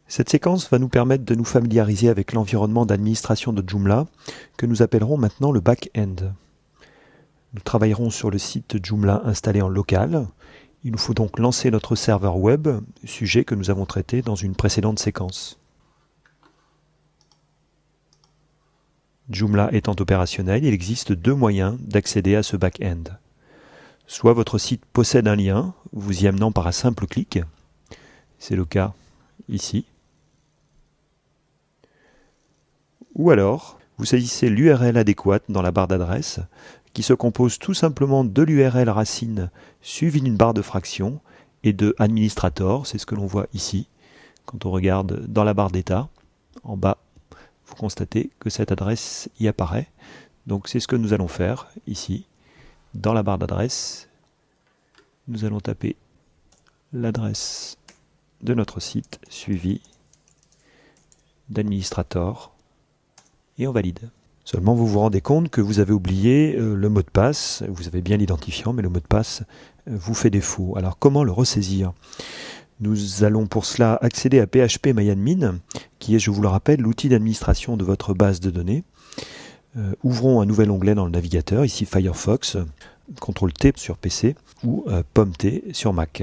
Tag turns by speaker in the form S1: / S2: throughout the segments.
S1: Cette séquence va nous permettre de nous familiariser avec l'environnement d'administration de Joomla, que nous appellerons maintenant le back-end. Nous travaillerons sur le site Joomla installé en local. Il nous faut donc lancer notre serveur web, sujet que nous avons traité dans une précédente séquence. Joomla étant opérationnel, il existe deux moyens d'accéder à ce back-end. Soit votre site possède un lien, vous y amenant par un simple clic. C'est le cas ici. Ou alors, vous saisissez l'URL adéquate dans la barre d'adresse, qui se compose tout simplement de l'URL racine suivie d'une barre de fractions et de administrator, c'est ce que l'on voit ici. Quand on regarde dans la barre d'état, en bas, vous constatez que cette adresse y apparaît. Donc c'est ce que nous allons faire ici. Dans la barre d'adresse, nous allons taper l'adresse de notre site suivie d'administrator et on valide. Seulement vous vous rendez compte que vous avez oublié le mot de passe, vous avez bien l'identifiant, mais le mot de passe vous fait défaut. Alors comment le ressaisir ? Nous allons pour cela accéder à phpMyAdmin, qui est, je vous le rappelle, l'outil d'administration de votre base de données. Ouvrons un nouvel onglet dans le navigateur, ici Firefox, CTRL-T sur PC ou POM-T sur Mac.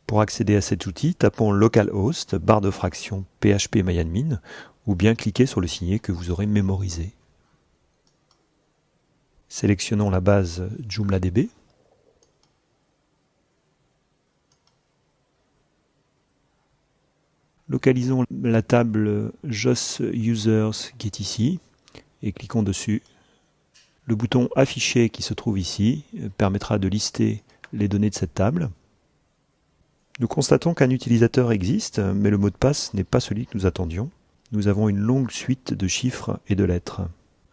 S1: Pour accéder à cet outil, tapons localhost, barre de fractions phpMyAdmin, ou bien cliquez sur le signet que vous aurez mémorisé. Sélectionnons la base JoomlaDB. Localisons la table JOS Users qui est ici et cliquons dessus. Le bouton Afficher qui se trouve ici permettra de lister les données de cette table. Nous constatons qu'un utilisateur existe, mais le mot de passe n'est pas celui que nous attendions. Nous avons une longue suite de chiffres et de lettres.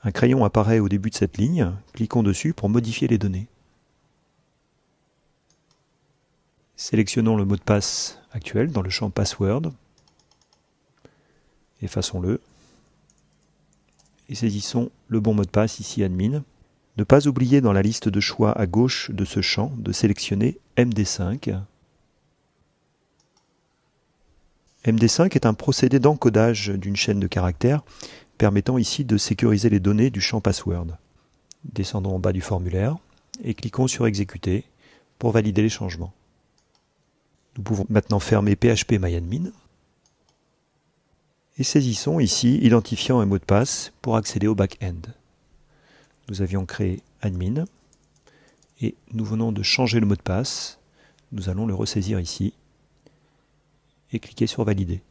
S1: Un crayon apparaît au début de cette ligne. Cliquons dessus pour modifier les données. Sélectionnons le mot de passe actuel dans le champ Password. Effaçons-le. Et saisissons le bon mot de passe, ici admin. Ne pas oublier dans la liste de choix à gauche de ce champ de sélectionner MD5. MD5 est un procédé d'encodage d'une chaîne de caractères permettant ici de sécuriser les données du champ password. Descendons en bas du formulaire et cliquons sur Exécuter pour valider les changements. Nous pouvons maintenant fermer phpMyAdmin et saisissons ici identifiant un mot de passe pour accéder au back-end. Nous avions créé admin et nous venons de changer le mot de passe. Nous allons le ressaisir ici et cliquer sur Valider.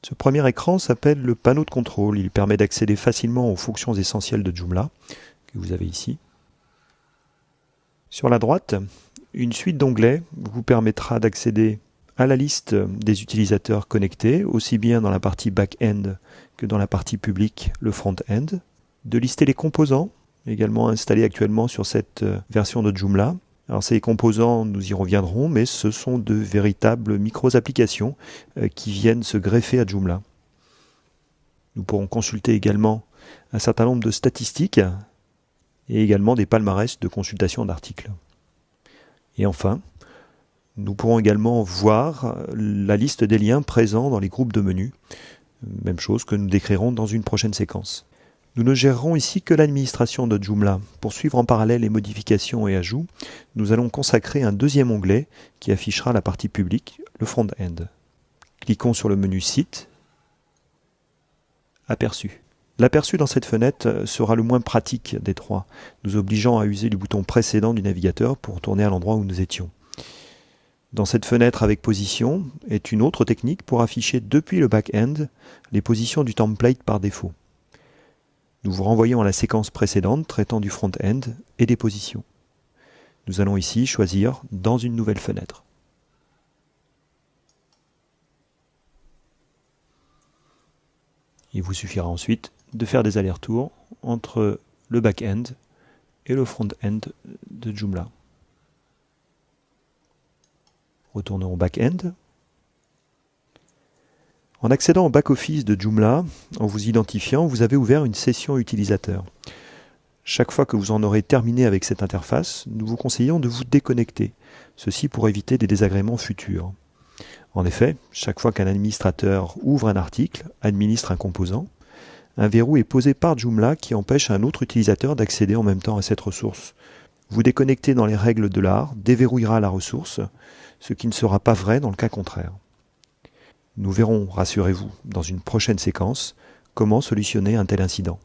S1: Ce premier écran s'appelle le panneau de contrôle. Il permet d'accéder facilement aux fonctions essentielles de Joomla que vous avez ici. Sur la droite, une suite d'onglets vous permettra d'accéder à la liste des utilisateurs connectés, aussi bien dans la partie back-end que dans la partie publique, le front-end, de lister les composants, également installés actuellement sur cette version de Joomla. Alors ces composants, nous y reviendrons, mais ce sont de véritables micro-applications qui viennent se greffer à Joomla. Nous pourrons consulter également un certain nombre de statistiques et également des palmarès de consultation d'articles. Et enfin, nous pourrons également voir la liste des liens présents dans les groupes de menus, même chose que nous décrirons dans une prochaine séquence. Nous ne gérerons ici que l'administration de Joomla. Pour suivre en parallèle les modifications et ajouts, nous allons consacrer un deuxième onglet qui affichera la partie publique, le front-end. Cliquons sur le menu Site, Aperçu. L'aperçu dans cette fenêtre sera le moins pratique des trois, nous obligeant à user du bouton précédent du navigateur pour retourner à l'endroit où nous étions. Dans cette fenêtre avec position est une autre technique pour afficher depuis le back-end les positions du template par défaut. Nous vous renvoyons à la séquence précédente traitant du front-end et des positions. Nous allons ici choisir dans une nouvelle fenêtre. Il vous suffira ensuite de faire des allers-retours entre le back-end et le front-end de Joomla. Retournons au back-end. En accédant au back-office de Joomla, en vous identifiant, vous avez ouvert une session utilisateur. Chaque fois que vous en aurez terminé avec cette interface, nous vous conseillons de vous déconnecter, ceci pour éviter des désagréments futurs. En effet, chaque fois qu'un administrateur ouvre un article, administre un composant, un verrou est posé par Joomla qui empêche un autre utilisateur d'accéder en même temps à cette ressource. Vous déconnecter dans les règles de l'art déverrouillera la ressource, ce qui ne sera pas vrai dans le cas contraire. Nous verrons, rassurez-vous, dans une prochaine séquence, comment solutionner un tel incident.